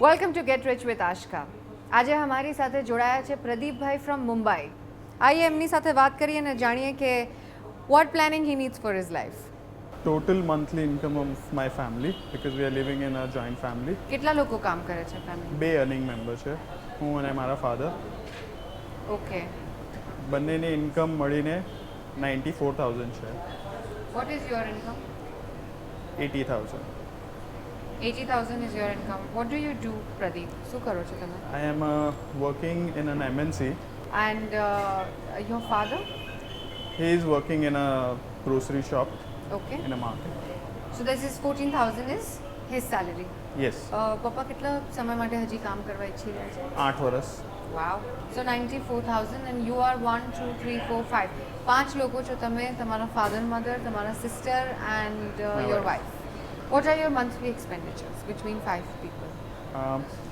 Welcome to gate rich with Aashka. આજે અમારી સાથે જોડાયા છે પ્રદીપભાઈ ફ્રોમ મુંબઈ. આઈએ એમની સાથે વાત કરીએ અને જાણીએ કે what planning he needs for his life. Total monthly income of my family, because we are living in a joint family. કેટલા લોકો કામ કરે છે ફેમિલી? બે અર્નિંગ મેમ્બર છે, હું અને મારા ફાધર. ઓકે. બંનેની ઇન્કમ મળીને 94,000 છે. What is your income? 80,000. 80,000 is your income. What do you do, Pradeep? શું કરો છો તમે? I am working in an MNC. And your father? He is working in a grocery shop okay. in a market. So this is 14,000 is his salary. Yes. પપ્પા કેટલા સમય માટે હજી કામ કરવા ઈચ્છી રહ્યા છે? 8 વર્ષ. વાવ. સો 94,000 એન્ડ યુ આર 1 2 3 4 5 પાંચ લોકો છો તમે, તમારા ફાધર મધર, તમારા sister and your wife. Wife. What are your monthly expenditures between 5 people?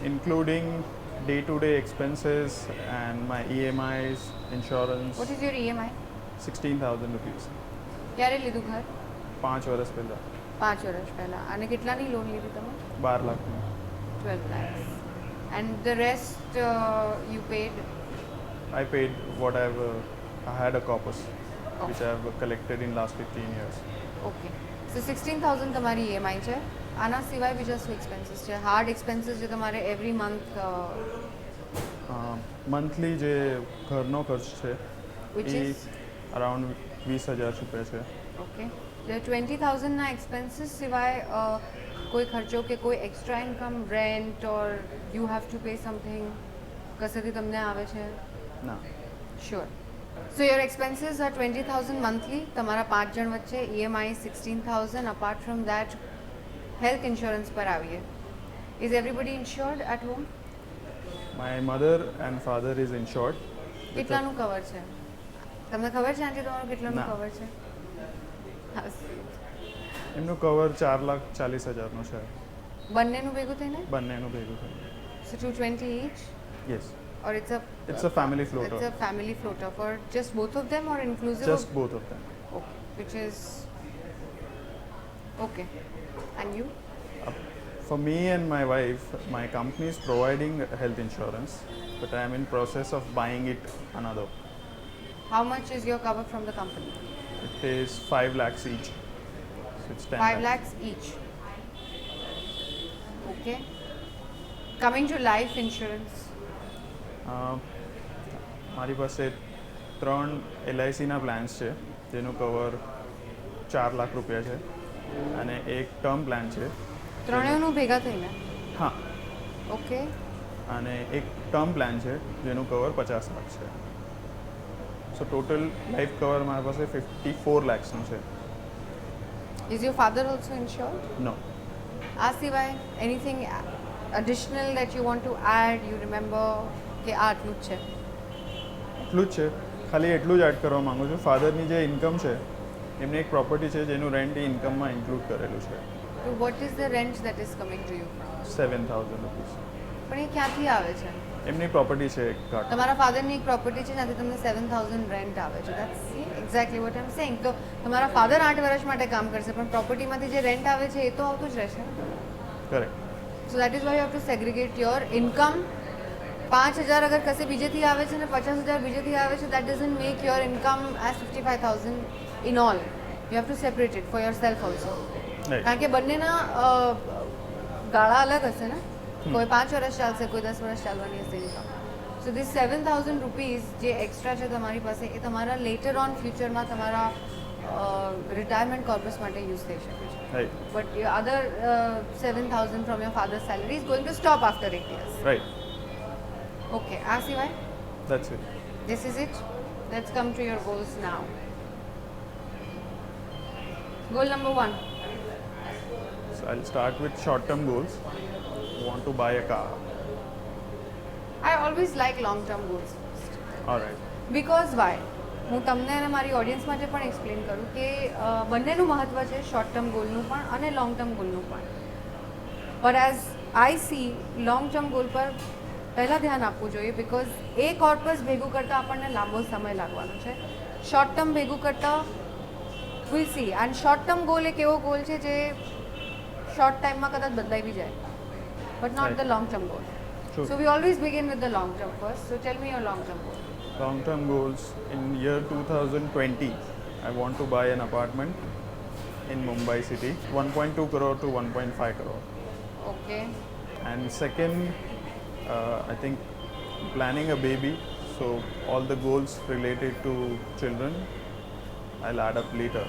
Including day-to-day expenses and my EMIs, insurance. વોટ ઇઝ યોર EMI? 16,000 rupees. ક્યારે લીધું ઘર? 5 વર્ષ પહેલાં. 5 વર્ષ પહેલાં. અને કેટલાની લોન લીધી તમે? 12 લાખની. 12 lakhs. And the rest you paid? I paid what I had a corpus, which I have collected in last 15 years. Okay. સો 16,000 તમારી EMI છે. આના સિવાય બીજા શું એક્સપેન્સીસ છે? હાર્ડ એક્સપેન્સીસ જે તમારે એવરી મંથ મંથલી જે ઘરનો ખર્ચ છે which એ is? અરાઉન્ડ 20,000 રૂપિયા છે. ઓકે. એટલે 20,000ના એક્સપેન્સીસ સિવાય કોઈ ખર્ચો કે કોઈ extra income, rent or you have to pay something કશેથી તમને આવે છે? ના. Sure. So your expenses are 20,000 monthly. તમારા 5 જણ વચ્ચે EMI 16,000. Apart from that health insurance પર આવીએ. Is everybody insured at home? My mother and father is insured. કેટલાનું કવર છે? તમને ખબર છે આંટી તમારું કેટલાનું ના. કવર છે? હા. એમનું કવર 4,40,000નું છે, બંનેનું ભેગું થઈને? બંનેનું ભેગું થયું. સો 220 each? Yes. Or it's It's a family It's floater. a family floater for just both of them or inclusive Just of? both of them. Okay, which is okay. And you? For me and my wife, my company is providing health insurance, but I am in process of buying it another. How much is your cover from the company? It is 5 lakhs each. So it's 10 5 lakhs each. Okay. Coming to life insurance. મારી પાસે 3 LICના plans છે જેનું cover 4 lakh રૂપિયા છે અને એક term plan છે. ત્રણેયનું ભેગા થઈને? હા. Okay. અને એક ટર્મ પ્લાન છે જેનું કવર 50 લાખ છે. સો ટોટલ લાઈફ કવર મારી પાસે 54 લાખ્સનું છે. Is your father also insured? નો. આ સિવાય anything additional that you want to add, you remember કે આ આટલું જ છે? એટલું જ છે. ખાલી એટલું જ એડ કરવા માગું છું, ફાધરની જે ઇન્કમ છે એમની એક પ્રોપર્ટી છે જેનું રેન્ટ એ ઇન્કમમાં ઇન્ક્લુડ કરેલું છે. So what is the rent that is coming to you from? 7,000 rupees. પણ એ ક્યાંથી આવે છે? એમની પ્રોપર્ટી છે એક ઘાટ. તમારા ફાધરની એક પ્રોપર્ટી છે જ્યાંથી તમને 7,000 રેન્ટ આવે છે. That's exactly what I am saying. તો તમારા ફાધર 8 વર્ષ માટે કામ કરશે પણ પ્રોપર્ટીમાંથી જે રેન્ટ આવે છે એ તો આવતું જ રહેશે. Correct. So that is why you have to segregate your income. 5,000 અગર કશે બીજેથી આવે છે ને 50,000 બીજેથી આવે છે, that doesn't make your income as 55,000 in all. You have two separate it for your self also. કારણ કે બંનેના ગાળા અલગ હશે ને. કોઈ 5 વર્ષ ચાલશે, કોઈ 10 વર્ષ ચાલવાની હશે ઇન્કમ. સો ધીસ 7,000 રૂપીઝ જે એક્સ્ટ્રા છે તમારી પાસે એ તમારા લેટર ઓન ફ્યુચરમાં તમારા રિટાયરમેન્ટ કોર્પસ માટે યુઝ થઈ શકે છે. Right. But your other 7,000 from your father salary is going to stop after 8 years. Right. Okay. આ સિવાય That's it. this is it. Let's come to your goals now. Goal number 1. So I'll start with short-term goals. I want to buy a car. I always like long-term goals first. All right. Because why? હું તમને અને મારી audience માટે પણ explain કરું કે બંનેનું મહત્ત્વ છે, શોર્ટ ટર્મ ગોલનું પણ અને લોંગ ટર્મ ગોલનું પણ. But as I C long term goal પર પહેલાં ધ્યાન આપવું જોઈએ બિકોઝ એ કોર્પસ ભેગું કરતાં આપણને લાંબો સમય લાગવાનો છે. શોર્ટ ટર્મ ભેગું કરતાં will see. And short term goal એક એવો ગોલ છે જે શોર્ટ ટાઈમમાં કદાચ બદલાઈ બી જાય. but not Right. the long-term goal. True. So we always begin with the long-term first. So tell me your long-term goal. Long-term goals in year 2020, I want to buy an apartment in Mumbai city, 1.2 crore to 1.5 crore. Okay. And second, I think planning a baby. So all the goals related to children, I'll add up later.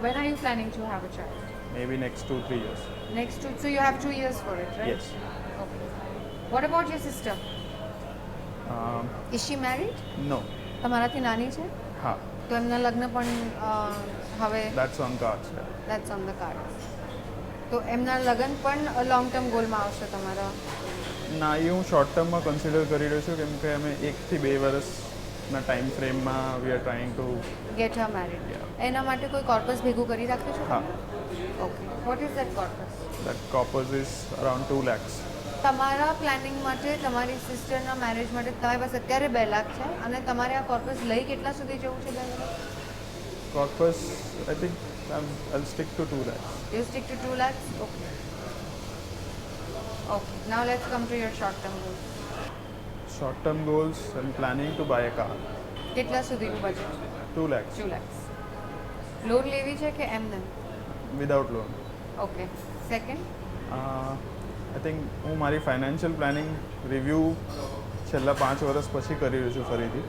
When are you planning to have a child? Maybe next 2-3 years. Next to, so you have 2 years for it, right? Yes. Okay. What about your sister? Is she married? No. તમારાથી નાની છે? હા. તો એમના લગ્ન પણ હવે That's on cards. Yeah. that's on the cards. તો એમના લગ્ન પણ લોંગ ટર્મ ગોલમાં આવશે તમારા? ના એ હું શોર્ટ ટર્મમાં કન્સિડર કરી રહ્યો છું કેમ કે અમે 1 થી 2 વર્ષના ટાઈમ ફ્રેમમાં we are trying to get her married. એના માટે કોઈ કોર્પસ ભેગું કરી રાખ્યું છે? હા. Okay. What is that corpus? That corpus is around 2 lakhs. તમારા પ્લાનિંગ માટે તમારી સિસ્ટરના મેરેજ માટે તમારી પાસે અત્યારે 2 લાખ છે અને તમારે આ કોર્પસ લઈ કેટલા સુધી જવું છે 2 lakh? Corpus, I think I'll stick to 2 lakhs. You stick to 2 lakhs? Okay. Okay. Now let's come to your short term goals. Short term goals, I'm planning to buy a car. કેટલા સુધીનું budget? 2 lakhs 2 lakhs. Loan લેવી છે કે એમને? without loan. Okay. Second? I think હું મારી financial planning review છેલ્લા 5 વર્ષ પછી કરી રહ્યો છું ફરીથી.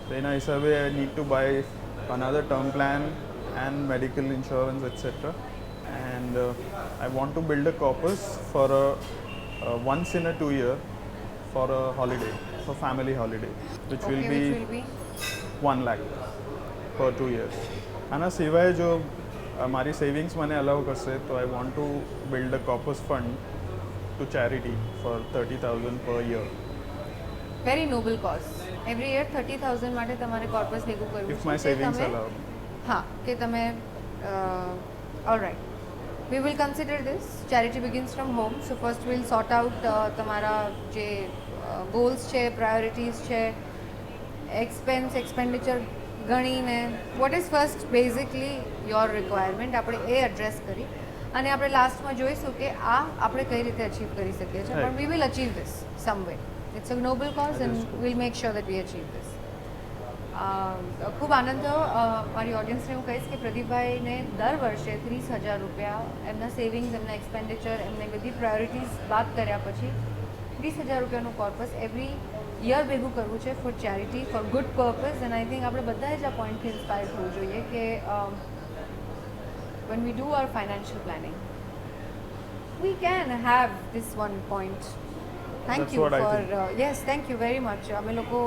તો એના હિસાબે I need to buy another term plan and medical insurance etc. And I want to build a corpus for a once in a 2 year for a holiday, for family holiday, which will be 1 lakh per 2 years. આના સિવાય જો મારી savings મને allow કરશે તો I want to build a corpus fund to charity for 30,000 per year. Very noble cause. Every year 30,000 માટે તમારે corpus ભેગું કરવું ઇફ માય સેવિંગ્સ અલાઉ. હા, કે તમે all right. We will consider this. Charity begins from home. So first will sort out તમારા જે goals છે, પ્રાયોરિટીઝ છે, એક્સપેન્ડિચર ગણીને what is first basically your requirement આપણે એ એડ્રેસ કરી અને આપણે લાસ્ટમાં જોઈશું કે આ આપણે કઈ રીતે અચીવ કરી શકીએ છીએ. પણ we will achieve this some way. It's a noble cause and will make sure that we achieve this. ખૂબ આનંદ થયો. મારી ઓડિયન્સને હું કહીશ કે પ્રદીપભાઈને દર વર્ષે 30,000 રૂપિયા એમના સેવિંગ્સ, એમના એક્સપેન્ડિચર, એમને બધી પ્રાયોરિટીઝ બાદ કર્યા પછી 30,000 રૂપિયાનું કોર્પસ એવરી યર ભેગું કરવું છે for charity, for good purpose. And I think આપણે બધાએ જ આ પોઈન્ટથી ઇન્સ્પાયર થવું જોઈએ કે when we do our financial planning we can have this one point. Thank That's you what I for think. yes, thank you very much. અમે લોકો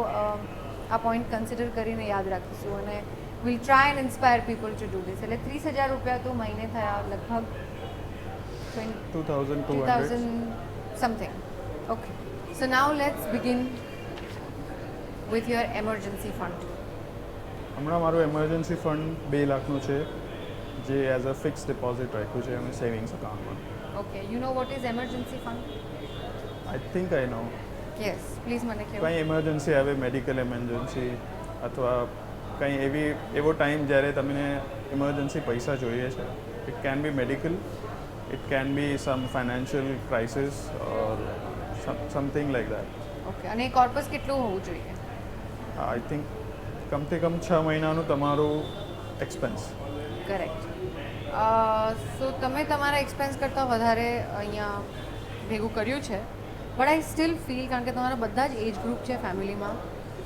આ પોઈન્ટ કન્સિડર કરીને યાદ રાખીશું અને we'll try and inspire people to do this. એટલે 30,000 રૂપિયા તો મહિને થયા લગભગ 2,200. 2,000 something. Okay. So now let's begin with your emergency fund. હમણાં મારું એમરજન્સી ફંડ 2 લાખનું છે જે એઝ અ ફિક્સ ડિપોઝિટ રાખ્યું છે અમે સેવિંગ્સ અકાઉન્ટમાં. Okay. You know what is emergency fund? I think I know. Yes. Please મને કહો. કંઈ એમરજન્સી આવે, મેડિકલ એમરજન્સી અથવા કંઈ એવો ટાઈમ જ્યારે તમને ઇમરજન્સી પૈસા જોઈએ છે. It can be medical, it can be some financial crisis or something like that. Okay. અને એ કોર્પસ કેટલું હોવું જોઈએ? આઈ થિંક કમથી કમ 6 મહિનાનું તમારું એક્સપેન્સ. કરેક્ટ. સો તમે તમારા એક્સપેન્સ કરતાં વધારે અહીંયા ભેગું કર્યું છે. બટ આઈ સ્ટીલ ફીલ, કારણ કે તમારા બધા જ એજ ગ્રુપ છે ફેમિલીમાં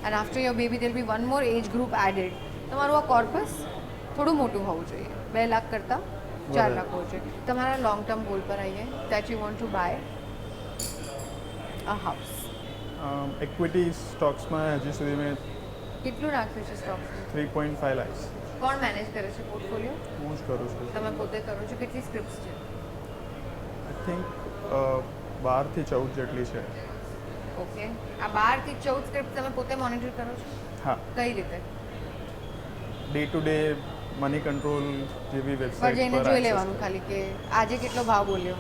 and after your baby there be one more age group added. તમારું આ કોર્પસ થોડું મોટું હોવું જોઈએ. 2 લાખ કરતાં 4 લાખ હોવું જોઈએ. તમારા લોંગ ટર્મ ગોલ પર આવીએ. That you want to buy a house. Equity સ્ટોક્સમાં હજી સુધી મેં કેટલું રાખ્યું છે સ્ટોક? 3.5 lakhs કોણ મેનેજ કરે છે પોર્ટફોલિયો? હું જ કરું છું. તમે પોતે કરો છો? કેટલી સ્ક્રિપ્ટ્સ છે? આઈ થિંક 12 થી 14 જેટલી છે. ઓકે. આ 12 થી 14 સ્ક્રિપ્ટ તમે પોતે મોનિટર કરો છો? હા. કઈ રીતે? Day to day money control જેવી પર વેબસાઇટ જઈને પર જોઈ લેવાનું ખાલી કે આજે કેટલો ભાવ બોલ્યો.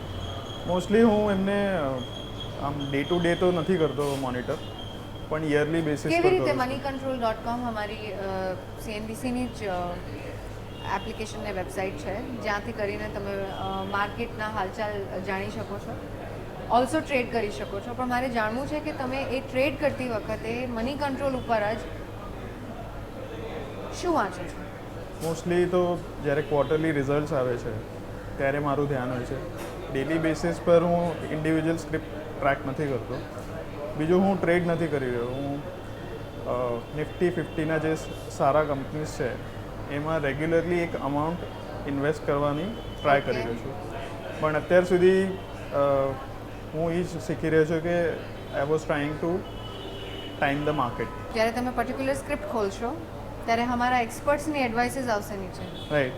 મોસ્ટલી હું એમને આમ ડે ટુ ડે તો નથી કરતો મોનિટર, પણ યરલી બેસિસ પર કેવી રીતે? કરું છું. moneycontrol.com અમારી CNBCની જ એપ્લિકેશન ને વેબસાઇટ છે જ્યાંથી કરીને તમે માર્કેટના હાલચાલ જાણી શકો છો. ઓલ્સો ટ્રેડ કરી શકો છો. પણ મારે જાણવું છે કે તમે એ ટ્રેડ કરતી વખતે મની કંટ્રોલ ઉપર જ શું વાંચો છો? મોસ્ટલી તો જ્યારે ક્વાર્ટરલી રિઝલ્ટ્સ આવે છે ત્યારે મારું ધ્યાન હોય છે. ડેલી બેસિસ પર હું ઇન્ડિવિજ્યુઅલ સ્ક્રિપ્ટ ટ્રેક નથી કરતો. બીજું હું ટ્રેડ નથી કરી રહ્યો. હું નિફ્ટી 50ના જે સારા કંપનીઝ છે એમાં રેગ્યુલરલી એક અમાઉન્ટ ઇન્વેસ્ટ કરવાની ટ્રાય કરી રહ્યો છું. પણ અત્યાર સુધી હું એ જ શીખી રહ્યો છું કે I was trying to time the market. જ્યારે તમે પર્ટિક્યુલર સ્ક્રિપ્ટ ખોલશો ત્યારે અમારા એક્સપર્ટ્સની એડવાઇસીસ આવશે નીચે. રાઈટ.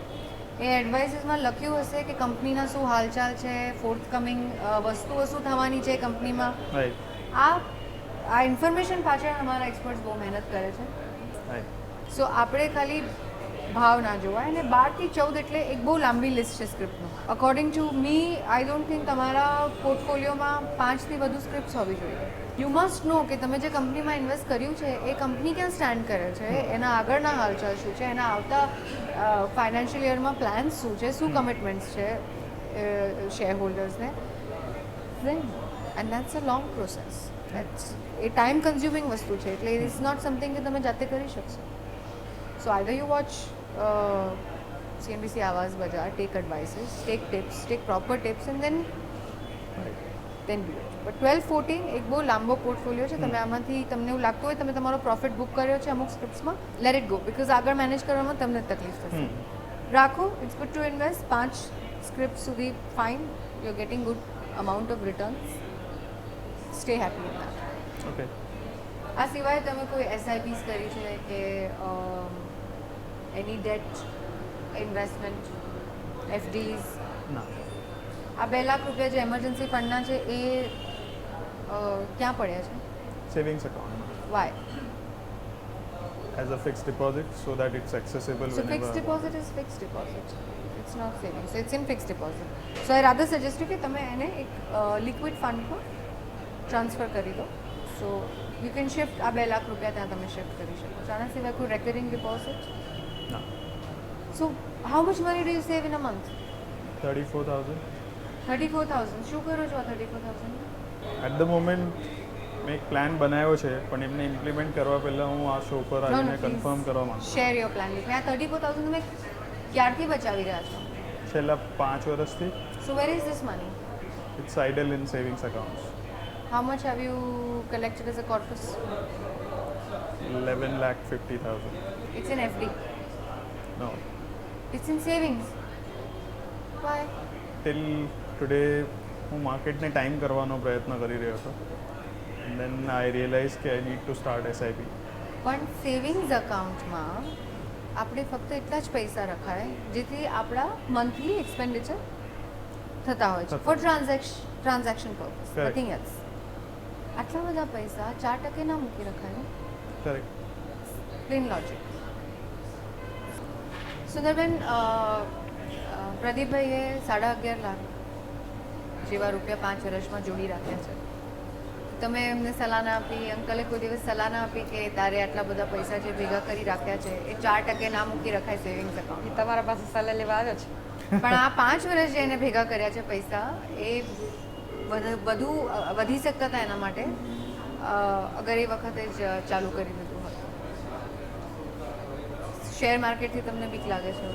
એ એડવાઇસીસમાં લખ્યું હશે કે કંપનીના શું હાલચાલ છે, ફોર્થ કમિંગ વસ્તુઓ શું થવાની છે કંપનીમાં. રાઈટ. આ ઇન્ફોર્મેશન પાછળ અમારા એક્સપર્ટ્સ બહુ મહેનત કરે છે. રાઈટ. સો આપણે ખાલી ભાવ ના જોવાય. અને 12 થી 14 એટલે એક બહુ લાંબી લિસ્ટ છે સ્ક્રિપ્ટનું. According to me I don't think તમારા પોર્ટફોલિયોમાં 5થી વધુ સ્ક્રિપ્ટ્સ હોવી જોઈએ. યુ મસ્ટ નો કે તમે જે કંપનીમાં ઇન્વેસ્ટ કર્યું છે એ કંપની ક્યાં સ્ટેન્ડ કરે છે, એના આગળના હાલચાલ શું છે, એના આવતા ફાઇનાન્શિયલ યરમાં પ્લાન્સ શું છે, શું કમિટમેન્ટ્સ છે શેર હોલ્ડર્સને. And that's a long process. એ ટાઈમ કન્ઝ્યુમિંગ વસ્તુ છે. એટલે ઇટ્સ નોટ સમથિંગ કે તમે જાતે કરી શકશો. So either you watch CNBC Awaaz Bajar, take advices, take tips, take proper tips and then do it. But 12-14 એક બહુ લાંબો પોર્ટફોલિયો છે. તમે આમાંથી તમને એવું લાગતું હોય તમે તમારો પ્રોફિટ બુક કર્યો છે અમુક સ્ક્રિપ્ટ્સમાં, લેટ ઇટ ગો. બિકોઝ આગળ મેનેજ કરવામાં તમને તકલીફ થશે. રાખો. It's good to invest. 5 script સુધી fine. You are getting good amount of returns. Stay happy in that. Okay. આ સિવાય તમે કોઈ SIPs કરી છે કે એની ડેટ ઇન્વેસ્ટમેન્ટ, FDs? ના. આ 2 લાખ રૂપિયા જે એમરજન્સી ફંડના છે એ ક્યાં પડ્યા છે? સેવિંગ્સ અકાઉન્ટમાં. Why? As a fix deposit so that it's accessible So fixed deposit is fixed deposit. It's not savings. So it's in fixed deposit. So I rather suggest you કે તમે એને એક લિક્વિડ ફંડમાં ટ્રાન્સફર કરી દો. So you can shift. આ 2 લાખ રૂપિયા ત્યાં તમે શિફ્ટ કરી શકો છો. આના સિવાય કોઈ રેકરિંગ ડિપોઝિટ? ના. So how much money do you save in a month? 34,000. 34,000. શું કરો છો આ 34,000? એટ ધ મોમેન્ટ મેં એક પ્લાન બનાવ્યો છે પણ એમને ઇમ્પ્લિમેન્ટ કરવા પહેલાં હું આ શો પર આવીને કન્ફર્મ કરવા માંગુ છું. Share your plan with me. આ 34,000 તમે ક્યારથી બચાવી રહ્યા છો? છેલ્લા 5 વર્ષથી. So where is this money? It's idle in savings accounts. How much have you collected as a corpus? 11,50,000. It's in FD. No. It's in savings. Why? Till today હું માર્કેટને ટાઈમ કરવાનો પ્રયત્ન કરી રહ્યો હતો. દેન આઈ રિયલાઇઝ કે આઈ નીડ ટુ સ્ટાર્ટ SIP. પણ savings અકાઉન્ટમાં આપણે ફક્ત એટલા જ પૈસા રખાય જેથી આપણા મંથલી એક્સપેન્ડિચર થતા હોય છે for transaction purpose, Correct. Nothing else. આટલા બધા પૈસા 4% ના મૂકી રખાય ને? કરેક્ટ. Plain logic. સુંદરબેન, પ્રદીપભાઈએ 11.5 લાખ જેવા રૂપિયા 5 વર્ષમાં જોડી રાખ્યા છે. તમે એમને સલાહ ના આપી? અંકલે કોઈ દિવસ સલાહ ના આપી કે તારે આટલા બધા પૈસા જે ભેગા કરી રાખ્યા છે એ 4% ના મૂકી રખાય સેવિંગ્સ અકાઉન્ટ? એ તમારા પાસે સલાહ લેવા આવ્યો છે. પણ આ 5 વર્ષ જે એને ભેગા કર્યા છે પૈસા, એ વધુ વધી શકતા હતા એના માટે અગર એ વખતે જ ચાલુ કરી દીધું હતું. શેર માર્કેટથી તમને બીક લાગે છે?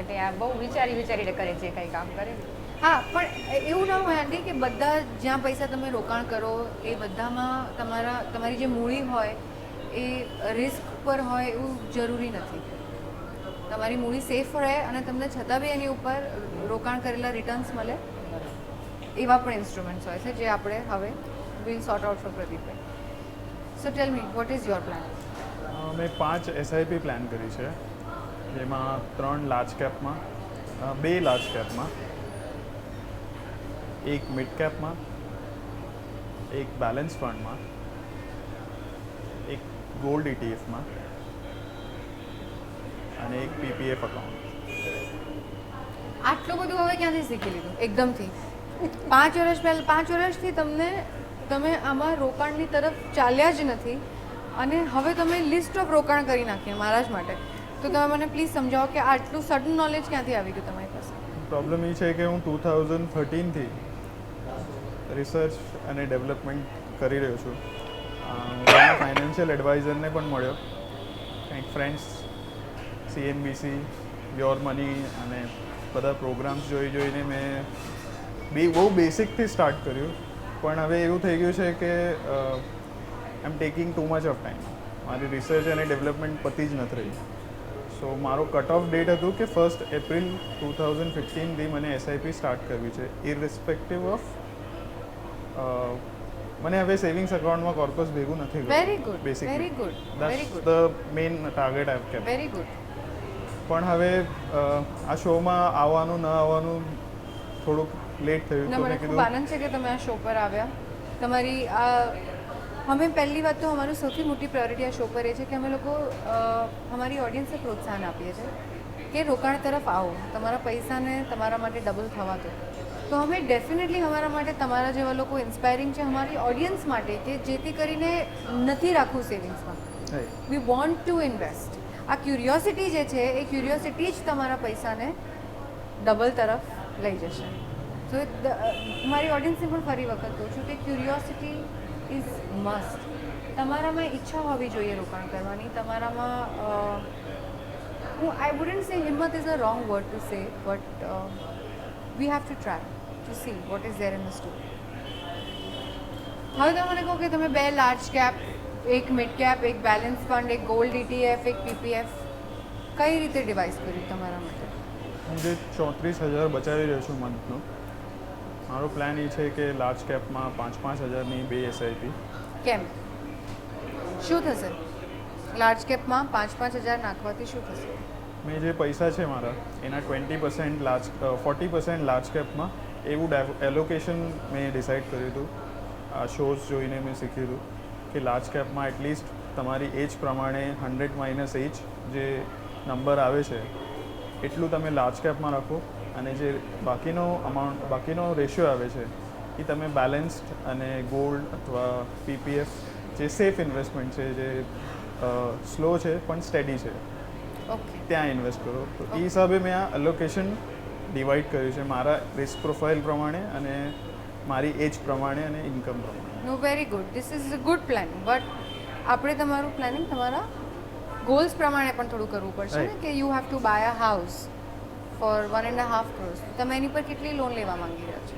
એટલે આ બહુ વિચારીને કરે છે કંઈ કામ કરે. હા, પણ એવું ના હોય આંટી કે બધા જ્યાં પૈસા તમે રોકાણ કરો એ બધામાં તમારી જે મૂડી હોય એ રિસ્ક પર હોય એવું જરૂરી નથી. તમારી મૂડી સેફ રહે અને તમને છતાં બી એની ઉપર રોકાણ કરેલા રિટર્ન્સ મળે એવા પણ ઇન્સ્ટ્રુમેન્ટ્સ હોય છે જે આપણે હવે will sort out for Pradeepbhai. So tell me, what is your plan? મેં 5 SIP પ્લાન કરી છે, જેમાં 3 લાર્જ કેપમાં, 2 લાર્જ કેપમાં, 1 મિડ કેપમાં, 1 બેલેન્સ ફંડમાં, 1 ગોલ્ડ ETFમાં અને 1 PPF અકાઉન્ટ. આટલું બધું હવે ક્યાંથી શીખી લીધું એકદમથી? 5 વર્ષથી તમે આમાં રોકાણની તરફ ચાલ્યા જ નથી અને હવે તમે લિસ્ટ ઓફ રોકાણ કરી નાખીએ મારા જ માટે. તો તમે મને પ્લીઝ સમજાવો કે આટલું સડન નોલેજ ક્યાંથી આવી ગયું તમારી પાસે? પ્રોબ્લેમ એ છે કે હું 2013થી રિસર્ચ અને ડેવલપમેન્ટ કરી રહ્યો છું. હું એના ફાઇનાન્શિયલ એડવાઇઝરને પણ મળ્યો, કંઈક ફ્રેન્ડ્સ, CNBC, યોર મની અને બધા પ્રોગ્રામ્સ જોઈને મેં બહુ બેસિકથી સ્ટાર્ટ કર્યું. પણ હવે એવું થઈ ગયું છે કે I am taking too much of time. મારી રિસર્ચ અને ડેવલપમેન્ટ પતી જ નથી રહી. સો મારો કટ ઓફ ડેટ હતું કે 1 એપ્રિલ 2015થી મને SIP સ્ટાર્ટ કરવી છે, ઇરરિસ્પેક્ટિવ ઓફ મને હવે સેવિંગ્સ અકાઉન્ટમાં કોર્પસ ભેગું નથી કરવું. Very good, basically very good, very that's good, the main target I have kept. Very good. પણ હવે આ શોમાં આવવાનું ન આવવાનું થોડુંક લેટ થયું ના, તો મને મેં ખૂબ કીધું આનંદ છે કે તમે આ શો પર આવ્યા. તમારી અમે પહેલી વાત તો અમારું સૌથી મોટી પ્રાયોરિટી આ શો પર એ છે કે અમે લોકો અમારી ઓડિયન્સને પ્રોત્સાહન આપીએ છીએ કે રોકાણ તરફ આવો, તમારા પૈસાને તમારા માટે ડબલ થવા દો. તો અમે ડેફિનેટલી અમારા માટે તમારા જેવા લોકો ઇન્સ્પાયરિંગ છે અમારી ઓડિયન્સ માટે, કે જેથી કરીને નથી રાખવું સેવિંગ્સમાં. We want to invest. આ ક્યુરિયોસિટી જે છે એ ક્યુરિયોસિટી જ તમારા પૈસાને ડબલ તરફ લઈ જશે. તો મારી ઓડિયન્સને પણ ફરી વખત કહું છું કે ક્યુરિયોસિટી ઇઝ મસ્ટ. તમારામાં ઈચ્છા હોવી જોઈએ રોકાણ કરવાની. તમારામાં આઈ વુડન્ટ સે હિંમત is a wrong word to say, but we have to try to see what is there in the store. હવે તમે મને કહો કે તમે 2 લાર્જ કેપ, એક મિડ કેપ, એક બેલેન્સ ફંડ, એક ગોલ્ડ ETF, એક PPF કઈ રીતે ડિવાઇસ કર્યું તમારા માટે? હું જે 34,000 બચાવી રહ્યો છું મંથનો, મારો પ્લાન એ છે કે લાર્જ કેપમાં 5-5 હજારની 2 SIP. કેમ, શું થશે લાર્જ કેપમાં 5-5 હજાર નાખવાથી? શું થશે? મેં જે પૈસા છે મારા એના 40% લાર્જ કેપમાં એવું એલોકેશન મેં ડિસાઇડ કર્યું હતું. આ શોઝ જોઈને મેં શીખ્યું હતું કે લાર્જ કેપમાં એટલીસ્ટ તમારી એજ પ્રમાણે 100 માઇનસ એજ જે નંબર આવે છે એટલું તમે લાર્જ કેપમાં રાખો, અને જે બાકીનો રેશિયો આવે છે એ તમે બેલેન્સ્ડ અને ગોલ્ડ અથવા PPF જે સેફ ઇન્વેસ્ટમેન્ટ છે, જે સ્લો છે પણ સ્ટેડી છે, ઓકે, ત્યાં ઇન્વેસ્ટ કરો. તો એ હિસાબે મેં આ અલોકેશન ડિવાઈડ કર્યું છે મારા રિસ્ક પ્રોફાઇલ પ્રમાણે અને મારી એજ પ્રમાણે અને ઇન્કમ પ્રમાણે. No, very good. This is a good planning. But આપણે તમારું પ્લાનિંગ તમારા ગોલ્સ પ્રમાણે પણ થોડું કરવું પડશે ને, કે you have to buy a house for 1.5 crores. તમે એની પર કેટલી લોન લેવા માંગી રહ્યા છો?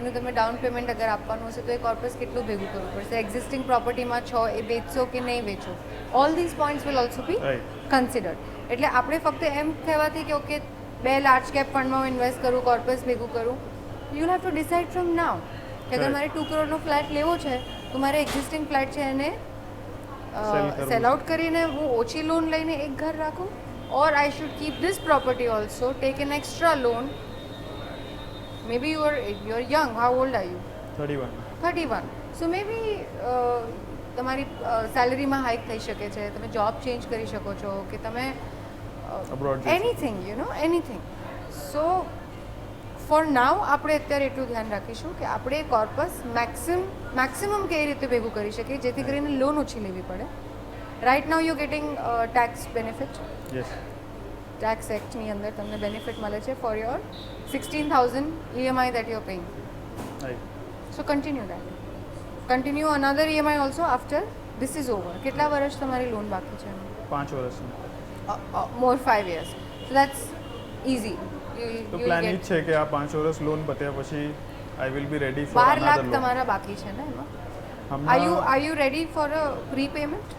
એનું તમે ડાઉન પેમેન્ટ અગર આપવાનું હશે તો એ કોર્પસ કેટલું ભેગું કરવું પડશે? એક્ઝિસ્ટિંગ પ્રોપર્ટીમાં છો એ વેચશો કે નહીં વેચો? All these points will also be considered. એટલે આપણે ફક્ત એમ કહેવાથી કે ઓકે 2 લાર્જ કેપ ફંડમાં હું ઇન્વેસ્ટ કરું, કોર્પસ ભેગું કરું, you have to decide from now કે અગર મારે 2 crore ફ્લેટ લેવો છે તો મારે એક્ઝિસ્ટિંગ ફ્લેટ છે એને સેલ આઉટ કરીને હું ઓછી લોન લઈને એક ઘર રાખું, or I should keep this property also, take an extra loan. maybe you're young. How old are you? 31. So maybe તમારી સેલરીમાં હાઇક થઈ શકે છે, તમે જોબ ચેન્જ કરી શકો છો, કે તમે એનીથિંગ એનીથિંગ. સો ફોર નાવ આપણે અત્યારે એટલું ધ્યાન રાખીશું કે આપણે કોર્પસ મેક્સિમમ કઈ રીતે ભેગું કરી શકીએ જેથી કરીને લોન ઓછી લેવી પડે. Right now you getting tax benefit. Yes, tax એક્ટની અંદર તમને બેનિફિટ મળે છે for your 16,000 EMI that you're paying. So continue that. Continue another EMI also after this is over. કેટલા વર્ષ તમારી લોન બાકી છે? 5 વર્ષની. More 5 years. So that's easy. તો પ્લાન એ જ છે કે આ 5 વર્ષ લોન પત્યા પછી I will be ready for 12 lakh another તમારા બાકી છે ને એમાં? Loan. Are you ready for a prepayment?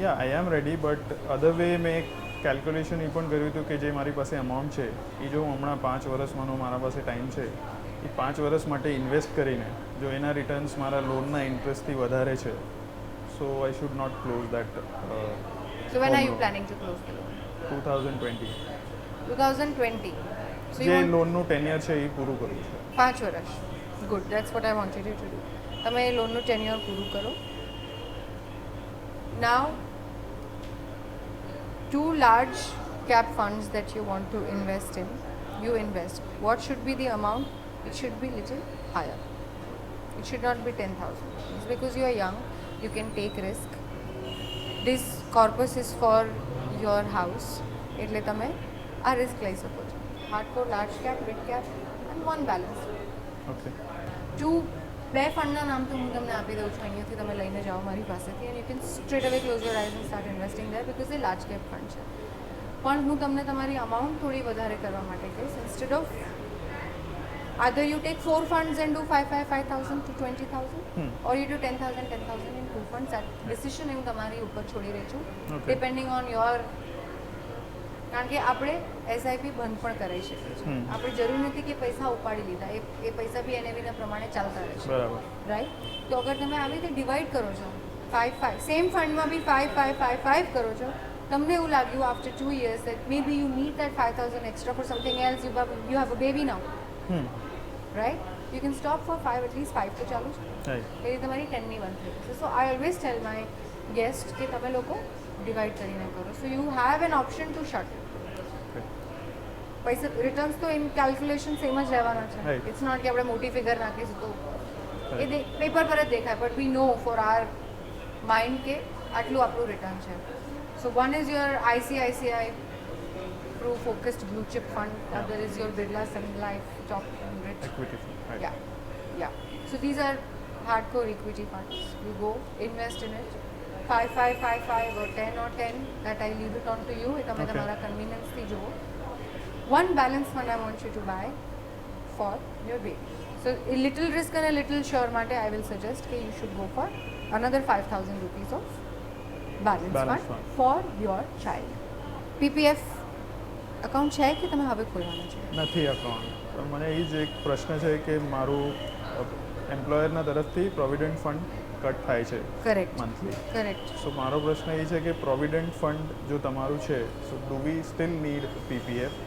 Yeah I am ready, but other way મેં એક કેલ્ક્યુલેશન એ પણ કર્યું હતું કે જે મારી પાસે અમાઉન્ટ છે એ જો હમણાં 5 વર્ષમાંનો મારા પાસે ટાઈમ છે એ 5 વર્ષ માટે ઇન્વેસ્ટ કરીને જો એના રિટર્ન્સ મારા લોનના ઇન્ટરેસ્ટથી વધારે છે, so I should not close that. So when are you planning to close the loan? 2020. 2020. So you જે want લોનનું ટેન્યર છે એ પૂરું કરવું છે. 5 વર્ષ. Good, that's what I wanted you to do. તમે એ લોનનું ટેન્યોર પૂરું કરો. નાવ 2 large cap funds that you want to invest in, you invest. What should be the amount? It should be little higher. It should not be 10,000. It's because you are young, you can take risk. This corpus is for your house. એટલે તમે આ risk લઈ શકો છો. Hardcore large cap, mid cap and one balance. Okay. બે ફંડના નામ તો હું તમને આપી દઉં છું, અહીંયાથી તમે લઈને જાઓ મારી પાસેથી and you can straight away close your eyes and start investing there because એ લાર્જ કેપ ફંડ છે. પણ હું તમને તમારી અમાઉન્ટ થોડી વધારે કરવા માટે કહીશ. Instead of either you take 4 funds and do 5,000 to 20,000 or you do 10,000 in 2 funds. That decision હું તમારી ઉપર છોડી રહી છું, ડિપેન્ડિંગ ઓન યોર. કારણ કે આપણે એસઆઈપી બંધ પણ કરાવી શકીએ છીએ. આપણે જરૂર નથી કે પૈસા ઉપાડી લીધા, એ પૈસા બી એનએવીના પ્રમાણે ચાલતા રહેશે, બરાબર, રાઈટ? તો અગર તમે આવી રીતે ડિવાઈડ કરો છો 5 સેમ ફંડમાં બી 5 કરો છો, તમને એવું લાગ્યું after 2 years that maybe you need that 5,000 extra for something else, you have a baby now, right? You can stop for 5, at least 5 તો ચાલુ છે, એટલે તમારી 10ની 1 થઈ જશે. So I always tell my guest કે તમે લોકો ડિવાઈડ કરીને કરો, so you have an option to shut. પૈસા રિટર્ન્સ તો ઇન કેલ્ક્યુલેશન સેમ જ રહેવાના છે. ઇટ્સ નોટ કે આપણે મોટી ફિગર નાખીશું તો એ પેપર પર જ દેખાય, but we know for our mind કે આટલું આપણું રિટર્ન છે. So one is your ICICI Pru focused blue chip fund, other is your Birla Sun Life top 100 equity fund, right? Yeah. So these are hardcore equity funds. You go invest in it. 5 or 10 or 10, that I leave it on to you. એ તમે તમારા કન્વીનિયન્સથી જુઓ. One balance fund I want you to buy for your baby. So a little risk and a little sure માટે I will suggest that you should go for another 5,000 rupees of balance fund for your child. PPF account છે કે તમે હવે ખોલવાના છે? નથી account. પણ મને એ જ એક પ્રશ્ન છે કે મારું એમ્પ્લોયરના તરફથી પ્રોવિડન્ટ ફંડ કટ થાય છે કરેક્ટ મંથલી. કરેક્ટ. સો મારો પ્રશ્ન એ છે કે પ્રોવિડન્ટ ફંડ જો તમારું છે, so do we still need PPF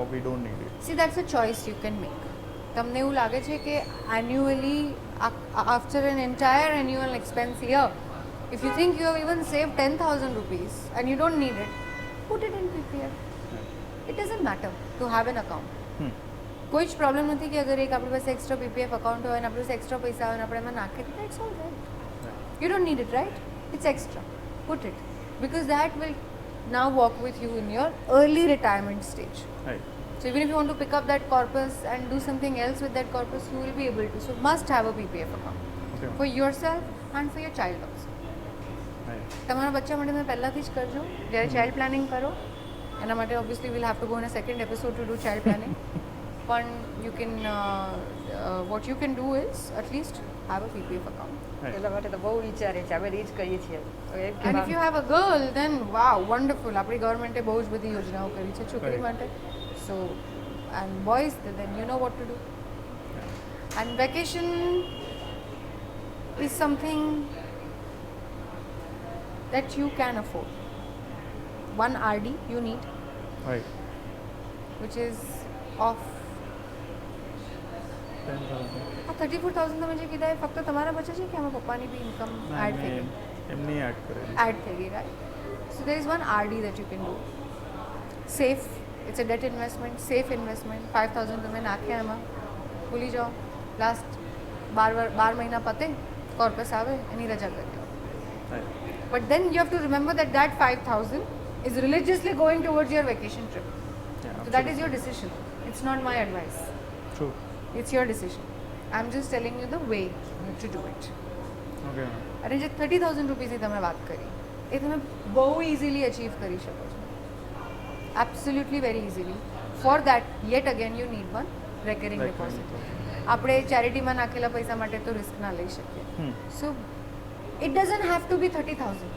or we don't need it? See that's a choice you can make. તમને એવું લાગે છે કે annually after an entire annual expense year, if you think you have even save 10,000 rupees and you don't need it, put it in PPF. It doesn't matter to have an account. કોઈ જ problem નથી કે અગર એક આપણી પાસે extra PPF account હોય અને આપણી પાસે એક્સ્ટ્રા પૈસા હોય અને આપણે એમાં નાખી દીધા, it's all right. You don't need it, right? It's extra. Put it. Because that will now walk with you in your early retirement stage. Right. So even if you want to pick up that corpus and do something else with that corpus, you will be able to. So must have a PPF account. Okay. For yourself and for your child also. Right. તમારા બચ્ચા માટે તમે પહેલાંથી જ કરજો જ્યારે child planning કરો. એના માટે obviously will have to go in a second episode to do child planning. પણ you can what you can do is at least have a PPF account. એટલા માટે તો બહુ વિચારે છે, આપણે એ જ કરીએ છીએ. And if you have a girl, then wow, wonderful. આપણી ગવર્મેન્ટે બહુ જ બધી યોજનાઓ કરી છે છોકરી માટે. So, and boys, then you know what to do. And vacation is something that you can afford. One RD you need, Right. which is of 10,000. 34,000 તમે જે કીધા એ ફક્ત તમારા બચે છે કે આમાં પપ્પાની બી ઇન્કમ એડ થઈ ગઈ? એમની એડ કરેલી. Add થઈ ગઈ, right? So there is one RD that you can do. Safe. It's a debt investment, safe investment. 5,000 તમે નાખ્યા એમાં, ભૂલી જાઓ. લાસ્ટ 12 મહિના પતે, કોર્પસ આવે, એની રજા કરી દો. Right. But then you have to remember that that 5,000 is religiously going towards your vacation trip. Yeah, So that is your decision. It's not my advice. True. It's your decision. I'm just telling you the way to do it. Okay. અને જે 30,000 રૂપીસની તમે વાત કરી એ તમે બહુ easily achieve કરી શકો છો, absolutely very easily. For that yet again you need one recurring deposit. આપણે ચેરિટીમાં નાખેલા પૈસા માટે તો રિસ્ક ના લઈ શકીએ. So it doesn't have to be 30,000.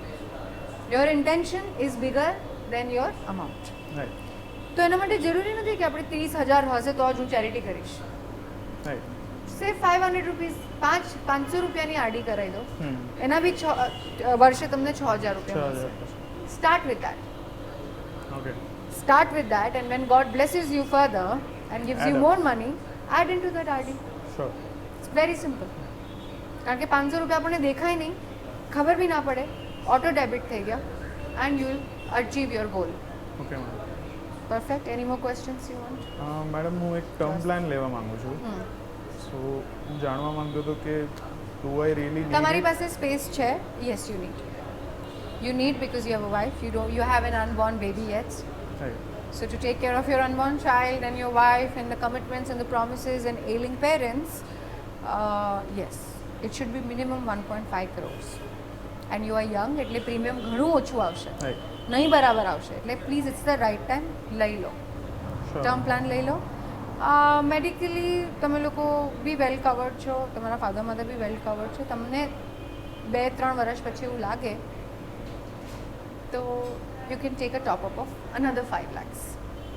Your intention is bigger than your amount. Right. તો એના માટે જરૂરી નથી કે આપણે 30,000 હશે તો જ હું ચેરિટી કરીશ. Right. સે 500 રૂપીઝ 500 રૂપિયાની આરડી કરાવી દો, એના બી વર્ષે તમને 6,000 રૂપિયા મળશે. Start with that. Okay. Start with that, and when God blesses you further and gives Add you up. more money, add into that RD. Sure. It's very simple. કારણ કે 500 રૂપિયા આપણને દેખાય નહીં, ખબર બી ના પડે, ઓટો ડેબિટ થઈ ગયા, and you will achieve your goal. Okay, madam. Perfect. Any more questions you want? Madam હું એક ટર્મ પ્લાન લેવા માંગુ છું. સો હું જાણવા માંગતો હતો કે ડુ આઈ રિયલી તમારી નીડ પાસે સ્પેસ છે? Yes, you need. You need because you have a wife. You have an unborn baby yet. Right. So to take care of your unborn child and your wife and the commitments and the promises and ailing parents, yes it should be minimum 1.5 crores and you are young એટલે premium ઘણું ઓછું આવશે, right, નહીં બરાબર આવશે. એટલે please it's the right time, લઈ લો ટર્મ પ્લાન લઈ લો. મેડિકલી તમે લોકો બી વેલ કવર્ડ છો, તમારા ફાધર મધર બી વેલ કવર્ડ છે. તમને 2-3 વર્ષ પછી એવું લાગે તો you can take a top up of another 5 lakhs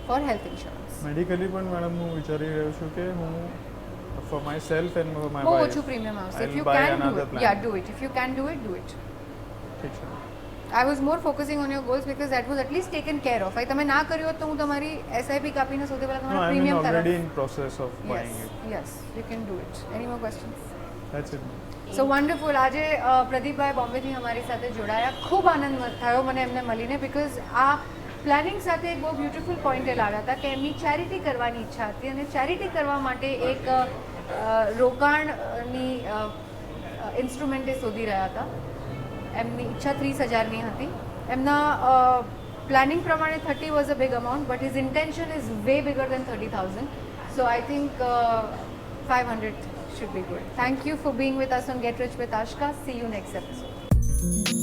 for health insurance. Medically પણ મેડમ હું વિચારી રહ્યો છું કે હું for my self and my બહુ વાઇફ ઓછું પ્રીમિયમ આવશે. If I'll you buy can do another it, plan. Yeah do it. If you can do it, do it. ઠીક છે. I was more focusing on your goals because that was at least taken care of. તમે ના કર્યું હોત તો હું તમારી SIP કાપીને સૌથી પહેલાં No, તમારા I'm પ્રીમિયમ already તરફ. in process of buying it. Yes you can do it. Any more questions? That's it. So wonderful. આજે પ્રદીપભાઈ બોમ્બેથી અમારી સાથે જોડાયા. ખૂબ આનંદ થયો મને એમને મળીને બીકોઝ આ પ્લાનિંગ સાથે એક બહુ બ્યુટિફુલ પોઈન્ટ એ લાગ્યા હતા કે એમની ચેરિટી કરવાની ઈચ્છા હતી અને ચેરિટી કરવા માટે એક રોકાણની ઇન્સ્ટ્રુમેન્ટ એ શોધી રહ્યા હતા. એમની ઈચ્છા 30,000ની હતી. એમના પ્લાનિંગ પ્રમાણે 30 was a big amount but his intention is way bigger than 30,000. So I think 500 should be good. Thank you for being with us on Get Rich with Ashka. See you next episode.